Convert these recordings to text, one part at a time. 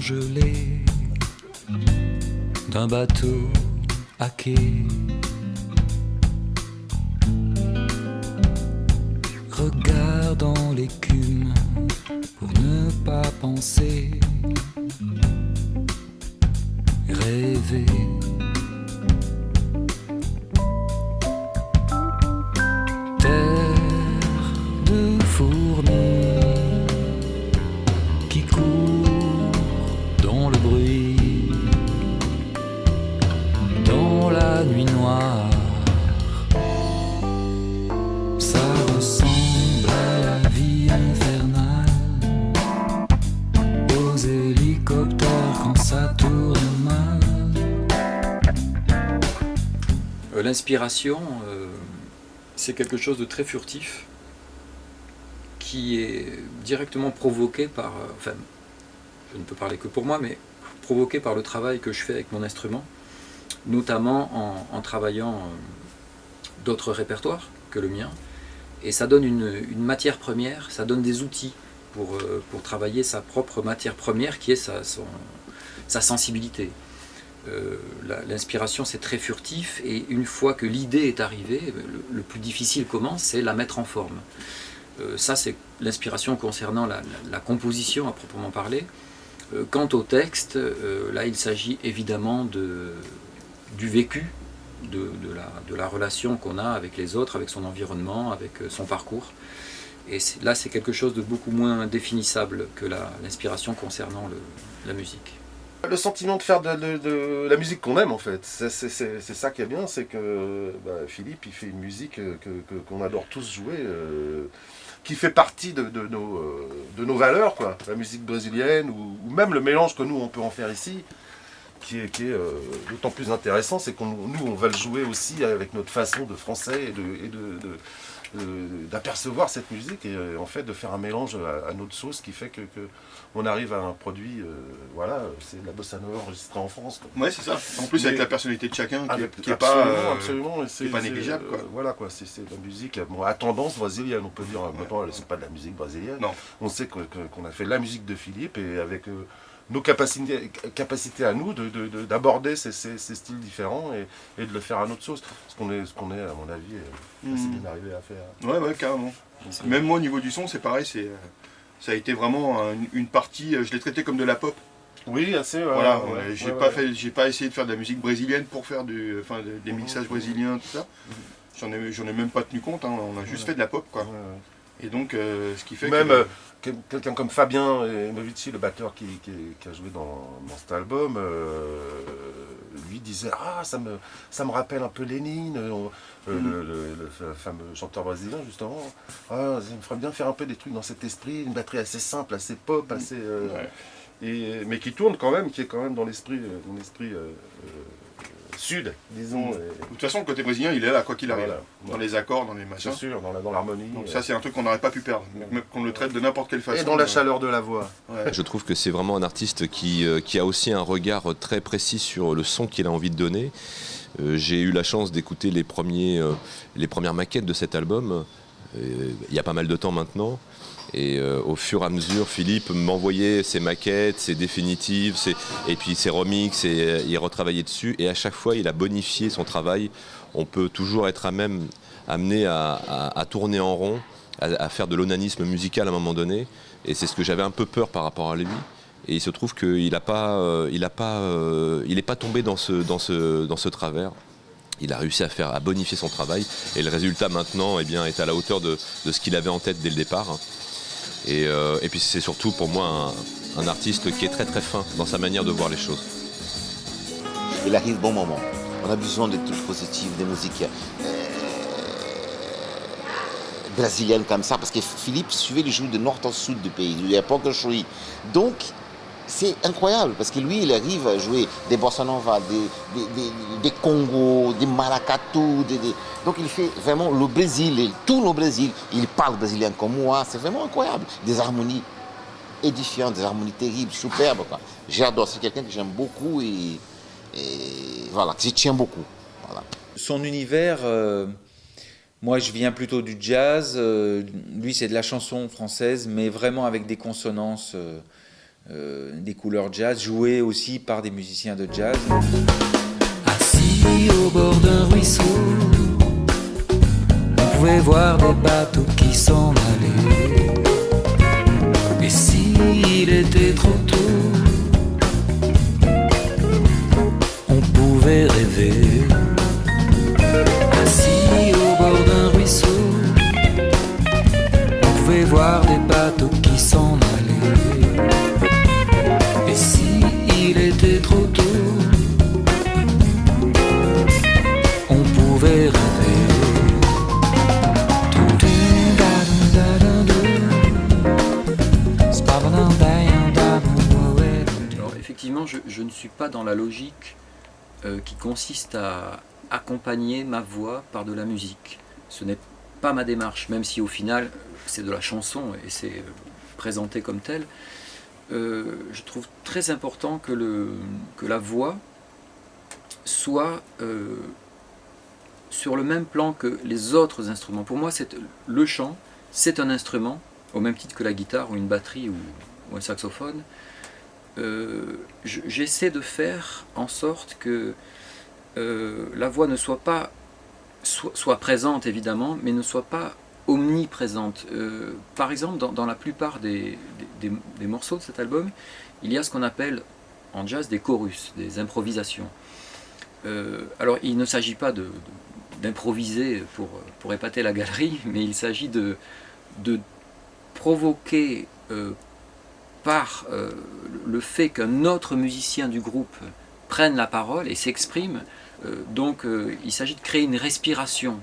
gelé d'un bateau à quai. Regardant l'écume pour ne pas penser, rêver. Terre de fourmis qui court dans le bruit, dans la nuit noire. Ça ressemble à la vie infernale, aux hélicoptères quand ça tourne mal. L'inspiration, c'est quelque chose de très furtif qui est directement provoqué par, enfin, je ne peux parler que pour moi, mais provoqué par le travail que je fais avec mon instrument, notamment en travaillant d'autres répertoires que le mien. Et ça donne une matière première, ça donne des outils pour travailler sa propre matière première qui est sa sensibilité. L'inspiration, c'est très furtif, et une fois que l'idée est arrivée, le plus difficile commence, c'est la mettre en forme. Ça, c'est l'inspiration concernant la composition à proprement parler. Quant au texte, là, il s'agit évidemment du vécu, de la relation qu'on a avec les autres, avec son environnement, avec son parcours. Et là, c'est quelque chose de beaucoup moins définissable que l'inspiration concernant la musique. Le sentiment de faire de la musique qu'on aime, en fait, c'est ça qui est bien, c'est que Philippe, il fait une musique qu'on adore tous jouer, qui fait partie de nos valeurs, quoi. La musique brésilienne, ou même le mélange que nous, on peut en faire ici, qui est d'autant plus intéressant, c'est nous, on va le jouer aussi avec notre façon de français et d'apercevoir cette musique, et en fait de faire un mélange à notre sauce qui fait que on arrive à un produit, voilà, c'est de la bossa nova enregistrée en France, quoi. Ouais, c'est ça. En plus, avec la personnalité de chacun qui est absolument, pas négligeable, quoi. Voilà, quoi, c'est de la musique à tendance brésilienne, on peut dire. Maintenant, c'est pas de la musique brésilienne. Non. On sait qu'on a fait la musique de Philippe, et avec nos capacités à nous d'aborder ces styles différents et de le faire à notre sauce. Ce qu'on est, à mon avis, assez bien arrivé à faire. Ouais, carrément. Donc, même moi, au niveau du son, c'est pareil. Ça a été vraiment une partie, je l'ai traité comme de la pop. Oui, assez. Voilà, j'ai pas essayé de faire de la musique brésilienne pour faire des mixages brésiliens, tout ça. J'en ai même pas tenu compte, hein. On a juste fait de la pop, quoi. Et donc, ce qui fait que... quelqu'un comme Fabien Movici, le batteur qui a joué dans cet album, lui disait « Ah, ça me rappelle un peu Lénine, le fameux chanteur brésilien, justement. Ah, ça me ferait bien faire un peu des trucs dans cet esprit, une batterie assez simple, assez pop, assez... mais qui tourne quand même, qui est quand même dans l'esprit sud, disons. De toute façon, le côté brésilien, il est là, quoi qu'il arrive. Voilà. Dans les accords, dans les machins. Bien sûr, dans l'harmonie. Donc ça, c'est un truc qu'on n'aurait pas pu perdre, même qu'on le traite de n'importe quelle façon. Et dans la chaleur de la voix. Ouais. Je trouve que c'est vraiment un artiste qui a aussi un regard très précis sur le son qu'il a envie de donner. J'ai eu la chance d'écouter les premières maquettes de cet album, il y a pas mal de temps maintenant. Et au fur et à mesure, Philippe m'envoyait ses maquettes, ses définitives, et puis ses remixes, et il retravaillait dessus. Et à chaque fois, il a bonifié son travail. On peut toujours être amené à tourner en rond, à faire de l'onanisme musical à un moment donné. Et c'est ce que j'avais un peu peur par rapport à lui. Et il se trouve qu'il n'est pas tombé dans ce travers. Il a réussi à bonifier son travail. Et le résultat maintenant, eh bien, est à la hauteur de ce qu'il avait en tête dès le départ. Et puis c'est surtout pour moi un artiste qui est très très fin dans sa manière de voir les choses. Il arrive bon moment. On a besoin de touches positives, de musique brésilienne comme ça, parce que Philippe suivait les joues de nord au sud du pays, il n'y a pas que Chuí. Donc c'est incroyable, parce que lui, il arrive à jouer des bossa nova, des congos, des maracatu, donc il fait vraiment le Brésil, tout le Brésil. Il parle brésilien comme moi, c'est vraiment incroyable. Des harmonies édifiantes, des harmonies terribles, superbes, quoi. J'adore, c'est quelqu'un que j'aime beaucoup et voilà, que je tiens beaucoup. Voilà. Son univers, moi je viens plutôt du jazz, lui c'est de la chanson française, mais vraiment avec des consonances des couleurs jazz, jouées aussi par des musiciens de jazz. Assis au bord d'un ruisseau, on pouvait voir des bateaux qui s'en allaient. Et s'il était trop tôt, on pouvait rêver. Assis au bord d'un ruisseau, on pouvait voir des bateaux qui s'en allaient. Et s'il était trop tôt, on pouvait rêver. Alors effectivement, je ne suis pas dans la logique qui consiste à accompagner ma voix par de la musique. Ce n'est pas ma démarche, même si au final c'est de la chanson et c'est présenté comme tel. Je trouve très important que la voix soit sur le même plan que les autres instruments. Pour moi, le chant, c'est un instrument, au même titre que la guitare ou une batterie ou un saxophone. J'essaie de faire en sorte que la voix ne soit pas soit présente évidemment, mais ne soit pas omniprésente. Par exemple, dans la plupart des morceaux de cet album, il y a ce qu'on appelle en jazz des chorus, des improvisations. Alors il ne s'agit pas d'improviser pour épater la galerie, mais il s'agit de provoquer par le fait qu'un autre musicien du groupe prenne la parole et s'exprime. Donc il s'agit de créer une respiration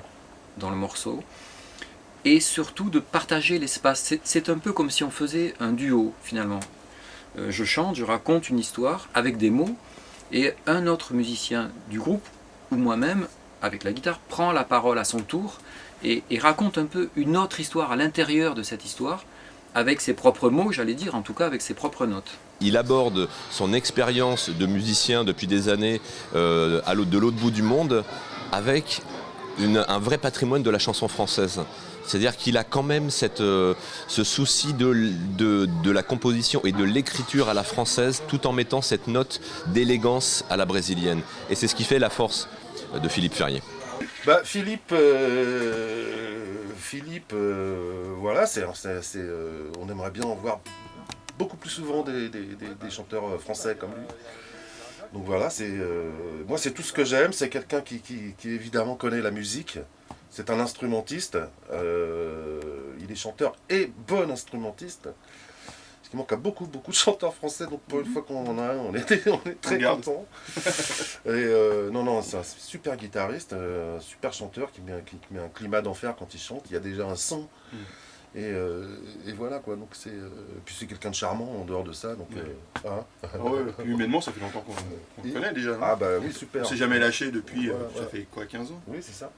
dans le morceau et surtout de partager l'espace. C'est un peu comme si on faisait un duo finalement. Je chante, je raconte une histoire avec des mots et un autre musicien du groupe ou moi-même avec la guitare prend la parole à son tour et raconte un peu une autre histoire à l'intérieur de cette histoire avec ses propres mots, j'allais dire, en tout cas avec ses propres notes. Il aborde son expérience de musicien depuis des années de l'autre bout du monde avec un vrai patrimoine de la chanson française. C'est-à-dire qu'il a quand même ce souci de la composition et de l'écriture à la française tout en mettant cette note d'élégance à la brésilienne. Et c'est ce qui fait la force de Philippe Ferrier. Bah, Philippe, voilà, on aimerait bien en voir beaucoup plus souvent des chanteurs français comme lui. Donc voilà, moi c'est tout ce que j'aime, c'est quelqu'un qui évidemment connaît la musique, c'est un instrumentiste, il est chanteur et bon instrumentiste. Ce qui manque à beaucoup de chanteurs français, donc pour une fois qu'on en a un, on est très contents. Et non, c'est un super guitariste, un super chanteur qui met un climat d'enfer quand il chante, il y a déjà un son. Et voilà quoi, donc puis c'est quelqu'un de charmant en dehors de ça, donc humainement ça fait longtemps qu'on le connaît déjà. Ah bah oui, super. On s'est jamais lâché depuis, ça fait quoi, 15 ans? Oui, c'est ça.